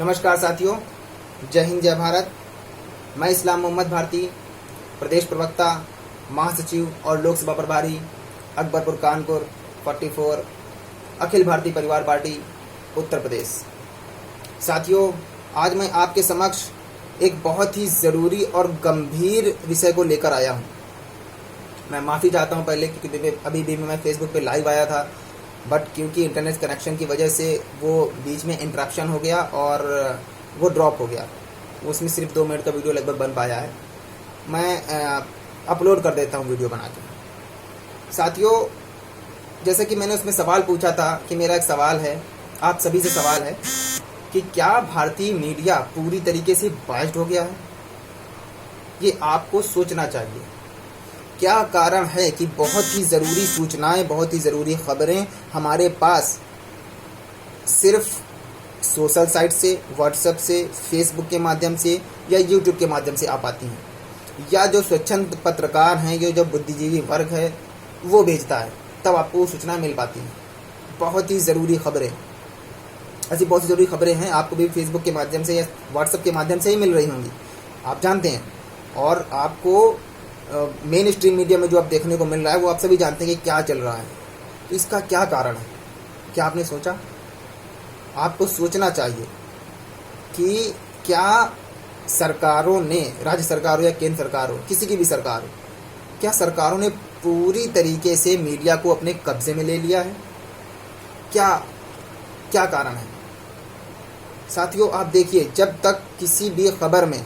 नमस्कार साथियों, जय हिंद जय भारत। मैं इस्लाम मोहम्मद भारती, प्रदेश प्रवक्ता, महासचिव और लोकसभा प्रभारी, अकबरपुर कानपुर 44, अखिल भारतीय परिवार पार्टी, उत्तर प्रदेश। साथियों, आज मैं आपके समक्ष एक बहुत ही ज़रूरी और गंभीर विषय को लेकर आया हूँ। मैं माफ़ी चाहता हूँ पहले, क्योंकि अभी भी मैं फेसबुक पे लाइव आया था, बट क्योंकि इंटरनेट कनेक्शन की वजह से वो बीच में इंटरप्शन हो गया और वो ड्रॉप हो गया। उसमें सिर्फ 2 मिनट का वीडियो लगभग बन पाया है। मैं अपलोड कर देता हूँ वीडियो बना के। साथियों, जैसे कि मैंने उसमें सवाल पूछा था कि मेरा एक सवाल है, आप सभी से सवाल है कि क्या भारतीय मीडिया पूरी तरीके से बाइस्ड हो गया है? ये आपको सोचना चाहिए। क्या कारण है कि बहुत ही ज़रूरी सूचनाएं, बहुत ही ज़रूरी खबरें हमारे पास सिर्फ सोशल साइट से, व्हाट्सएप से, फेसबुक के माध्यम से या यूट्यूब के माध्यम से आ पाती हैं, या जो स्वच्छंद पत्रकार हैं, ये जो बुद्धिजीवी वर्ग है वो भेजता है, तब आपको सूचना मिल पाती हैं। बहुत ही ज़रूरी खबरें, ऐसी बहुत सी ज़रूरी खबरें हैं, आपको भी फेसबुक के माध्यम से या व्हाट्सएप के माध्यम से ही मिल रही होंगी, आप जानते हैं। और आपको मेन स्ट्रीम मीडिया में जो आप देखने को मिल रहा है वो आप सभी जानते हैं कि क्या चल रहा है। तो इसका क्या कारण है? क्या आपने सोचा? आपको सोचना चाहिए कि क्या सरकारों ने, राज्य सरकार हो या केंद्र सरकार हो, किसी की भी सरकार हो, क्या सरकारों ने पूरी तरीके से मीडिया को अपने कब्जे में ले लिया है? क्या कारण है? साथियों, आप देखिए, जब तक किसी भी खबर में,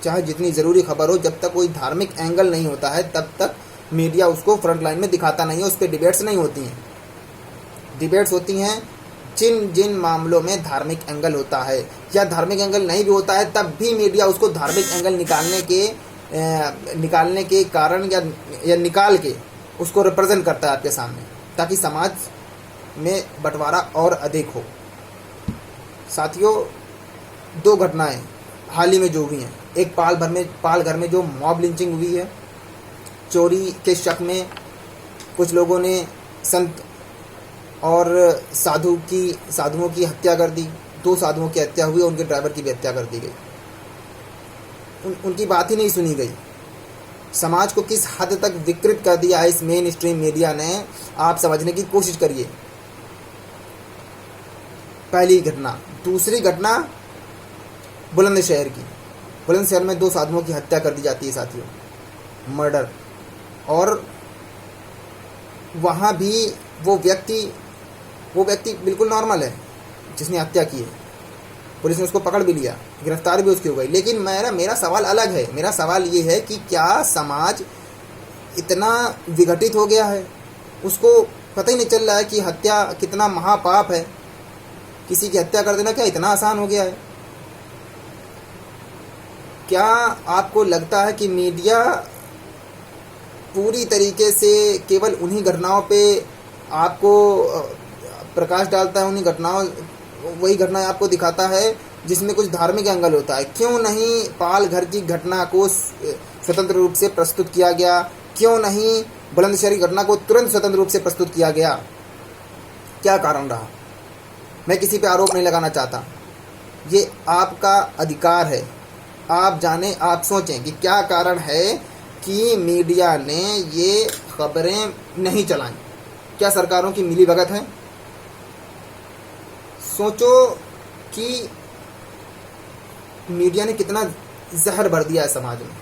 चाहे जितनी ज़रूरी खबर हो, जब तक कोई धार्मिक एंगल नहीं होता है तब तक मीडिया उसको फ्रंट लाइन में दिखाता नहीं है। उस पर डिबेट्स नहीं होती हैं। डिबेट्स होती हैं जिन मामलों में धार्मिक एंगल होता है, या धार्मिक एंगल नहीं भी होता है तब भी मीडिया उसको धार्मिक एंगल निकालने के कारण या निकाल के उसको रिप्रेजेंट करता है आपके सामने, ताकि समाज में बंटवारा और अधिक हो। साथियों, 2 घटनाएं हाल ही में जो हुई हैं, एक पालघर में जो मॉब लिंचिंग हुई है, चोरी के शक में कुछ लोगों ने संत और साधुओं की हत्या कर दी। 2 साधुओं की हत्या हुई, उनके ड्राइवर की भी हत्या कर दी गई। उनकी बात ही नहीं सुनी गई। समाज को किस हद तक विकृत कर दिया है इस मेन स्ट्रीम मीडिया ने, आप समझने की कोशिश करिए। पहली घटना। दूसरी घटना बुलंदशहर की। बुलंदशहर में 2 साधुओं की हत्या कर दी जाती है साथियों, मर्डर। और वहाँ भी वो व्यक्ति बिल्कुल नॉर्मल है जिसने हत्या की है। पुलिस ने उसको पकड़ भी लिया, गिरफ्तार भी उसकी हो गई। लेकिन मेरा सवाल अलग है। मेरा सवाल ये है कि क्या समाज इतना विघटित हो गया है, उसको पता ही नहीं चल रहा है कि हत्या कितना महापाप है? किसी की हत्या कर देना क्या इतना आसान हो गया है? क्या आपको लगता है कि मीडिया पूरी तरीके से केवल उन्हीं घटनाओं पे आपको प्रकाश डालता है, वही घटनाएं आपको दिखाता है जिसमें कुछ धार्मिक एंगल होता है? क्यों नहीं पालघर की घटना को स्वतंत्र रूप से प्रस्तुत किया गया? क्यों नहीं बुलंदशहर की घटना को तुरंत स्वतंत्र रूप से प्रस्तुत किया गया? क्या कारण रहा? मैं किसी पे आरोप नहीं लगाना चाहता, ये आपका अधिकार है। आप जानें, आप सोचें कि क्या कारण है कि मीडिया ने ये खबरें नहीं चलाई। क्या सरकारों की मिलीभगत है? सोचो कि मीडिया ने कितना जहर भर दिया है समाज में।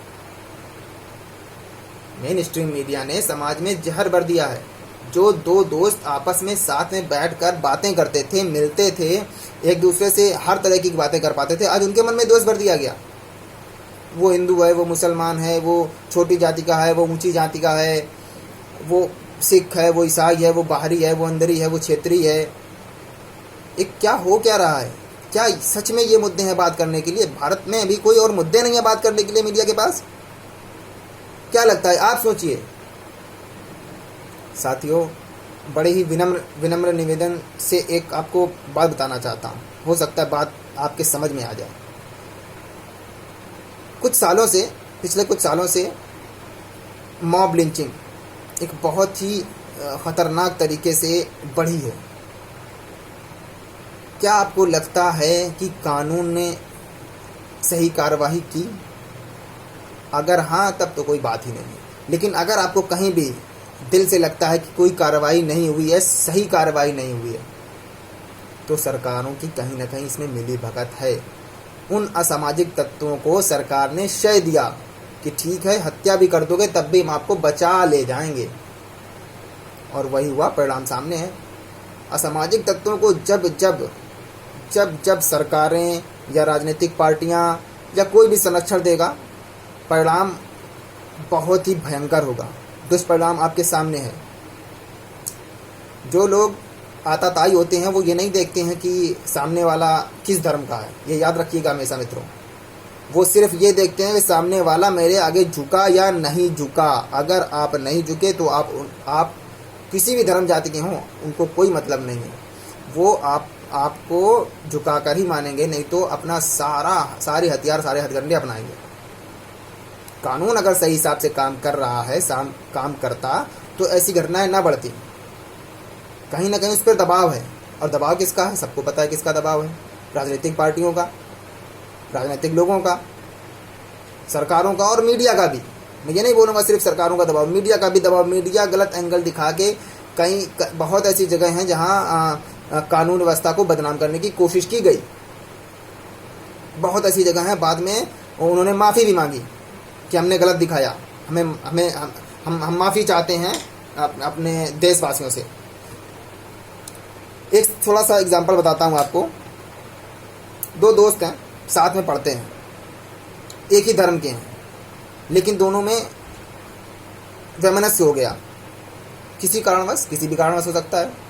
मेन स्ट्रीम मीडिया ने समाज में जहर भर दिया है। जो 2 दोस्त आपस में साथ में बैठकर बातें करते थे, मिलते थे, एक दूसरे से हर तरह की बातें कर पाते थे, आज उनके मन में दोष भर दिया गया। वो हिंदू है, वो मुसलमान है, वो छोटी जाति का है, वो ऊंची जाति का है, वो सिख है, वो ईसाई है, वो बाहरी है, वो अंदरी है, वो क्षेत्रीय है। एक क्या रहा है? क्या सच में ये मुद्दे हैं बात करने के लिए? भारत में अभी कोई और मुद्दे नहीं है बात करने के लिए मीडिया के पास? क्या लगता है? आप सोचिए। साथियों, बड़े ही विनम्र निवेदन से एक आपको बात बताना चाहता हूँ, हो सकता है बात आपके समझ में आ जाए। पिछले कुछ सालों से मॉब लिंचिंग एक बहुत ही ख़तरनाक तरीके से बढ़ी है। क्या आपको लगता है कि कानून ने सही कार्रवाई की? अगर हाँ, तब तो कोई बात ही नहीं। लेकिन अगर आपको कहीं भी दिल से लगता है कि कोई कार्रवाई नहीं हुई है, सही कार्रवाई नहीं हुई है, तो सरकारों की कहीं ना कहीं इसमें मिली भगत है। उन असामाजिक तत्वों को सरकार ने शय दिया कि ठीक है, हत्या भी कर दोगे तब भी हम आपको बचा ले जाएंगे, और वही हुआ, परिणाम सामने है। असामाजिक तत्वों को जब सरकारें या राजनीतिक पार्टियां या कोई भी संरक्षण देगा, परिणाम बहुत ही भयंकर होगा। दुष्परिणाम आपके सामने है। जो लोग आताताई होते हैं वो ये नहीं देखते हैं कि सामने वाला किस धर्म का है, ये याद रखिएगा हमेशा मित्रों। वो सिर्फ ये देखते हैं कि सामने वाला मेरे आगे झुका या नहीं झुका। अगर आप नहीं झुके तो आप किसी भी धर्म जाति के हों, उनको कोई मतलब नहीं है। वो आपको झुकाकर ही मानेंगे, नहीं तो अपना सारे हथियार, सारे हथकंडे अपनाएंगे। कानून अगर सही हिसाब से काम कर रहा है, काम करता, तो ऐसी घटनाएं ना बढ़ती। कहीं ना कहीं उस पर दबाव है, और दबाव किसका है? सबको पता है किसका दबाव है। राजनीतिक पार्टियों का, राजनीतिक लोगों का, सरकारों का और मीडिया का भी। मैं ये नहीं बोलूँगा सिर्फ सरकारों का दबाव, मीडिया का भी दबाव। मीडिया गलत एंगल दिखा के बहुत ऐसी जगह हैं जहाँ कानून व्यवस्था को बदनाम करने की कोशिश की गई। बहुत ऐसी जगह हैं, बाद में उन्होंने माफ़ी भी मांगी कि हमने गलत दिखाया, हम माफ़ी चाहते हैं अपने देशवासियों से। एक थोड़ा सा एग्जांपल बताता हूँ आपको। दो दोस्त हैं, साथ में पढ़ते हैं, एक ही धर्म के हैं, लेकिन दोनों में वैमनस्य हो गया किसी कारणवश, किसी भी कारणवश हो सकता है।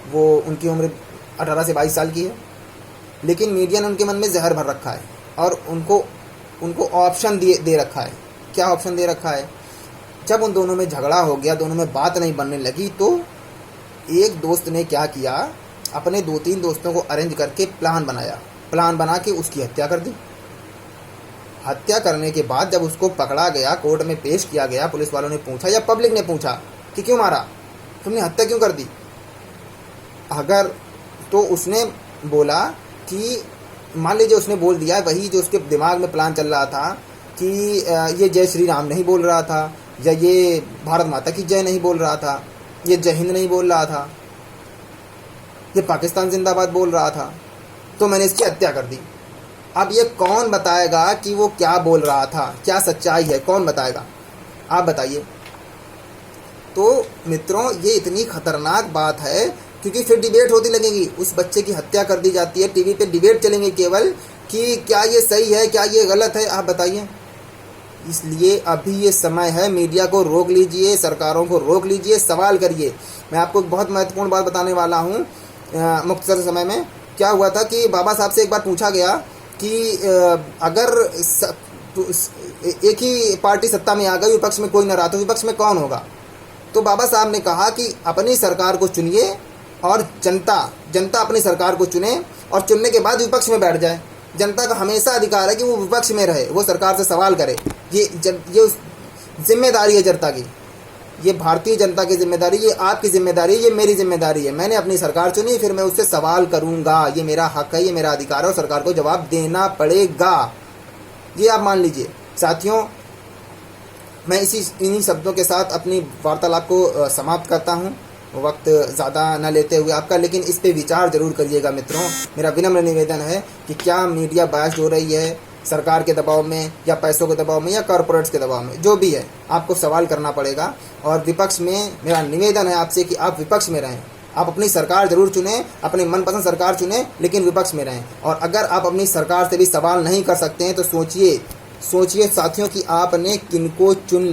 वो उनकी उम्र 18 से 22 साल की है, लेकिन मीडिया ने उनके मन में जहर भर रखा है और उनको ऑप्शन दे रखा है। क्या ऑप्शन दे रखा है? जब उन दोनों में झगड़ा हो गया, दोनों में बात नहीं बनने लगी, तो एक दोस्त ने क्या किया, अपने 2-3 दोस्तों को अरेंज करके प्लान बना के उसकी हत्या कर दी। हत्या करने के बाद जब उसको पकड़ा गया, कोर्ट में पेश किया गया, पुलिस वालों ने पूछा या पब्लिक ने पूछा कि क्यों मारा, तुमने हत्या क्यों कर दी? अगर तो उसने बोला कि मान लीजिए उसने बोल दिया वही जो उसके दिमाग में प्लान चल रहा था कि ये जय श्री राम नहीं बोल रहा था, या ये भारत माता की जय नहीं बोल रहा था, ये जय हिंद नहीं बोल रहा था, ये पाकिस्तान जिंदाबाद बोल रहा था, तो मैंने इसकी हत्या कर दी। अब ये कौन बताएगा कि वो क्या बोल रहा था, क्या सच्चाई है, कौन बताएगा? आप बताइए। तो मित्रों, ये इतनी खतरनाक बात है, क्योंकि फिर डिबेट होती लगेगी। उस बच्चे की हत्या कर दी जाती है, टीवी पे डिबेट चलेंगे केवल कि क्या ये सही है, क्या ये गलत है, आप बताइए। इसलिए अभी ये समय है, मीडिया को रोक लीजिए, सरकारों को रोक लीजिए, सवाल करिए। मैं आपको एक बहुत महत्वपूर्ण बात बताने वाला हूँ। मुख्तसर समय में क्या हुआ था कि बाबा साहब से एक बार पूछा गया कि अगर एक ही पार्टी सत्ता में आ गई, विपक्ष में कोई न रहा, तो विपक्ष में कौन होगा? तो बाबा साहब ने कहा कि अपनी सरकार को चुनिए और जनता अपनी सरकार को चुने, और चुनने के बाद विपक्ष में बैठ जाए। जनता का हमेशा अधिकार है कि वो विपक्ष में रहे, वो सरकार से सवाल करे। ये जिम्मेदारी है जनता की, ये भारतीय जनता की जिम्मेदारी, ये आपकी जिम्मेदारी, ये मेरी जिम्मेदारी है। मैंने अपनी सरकार चुनी, फिर मैं उससे सवाल करूंगा, ये मेरा हक है, ये मेरा अधिकार है, और सरकार को जवाब देना पड़ेगा। ये आप मान लीजिए। साथियों, मैं इन्हीं शब्दों के साथ अपनी वार्तालाप को समाप्त करता हूँ, वक्त ज़्यादा न लेते हुए आपका, लेकिन इस पे विचार जरूर करिएगा मित्रों। मेरा विनम्र निवेदन है कि क्या मीडिया बायस्ड हो रही है सरकार के दबाव में, या पैसों के दबाव में, या कॉरपोरेट्स के दबाव में? जो भी है, आपको सवाल करना पड़ेगा। और विपक्ष में मेरा निवेदन है आपसे कि आप विपक्ष में रहें। आप अपनी सरकार जरूर चुनें, अपनी मनपसंद सरकार चुनें, लेकिन विपक्ष में रहें। और अगर आप अपनी सरकार से भी सवाल नहीं कर सकते हैं तो सोचिए साथियों कि आपने किनको चुन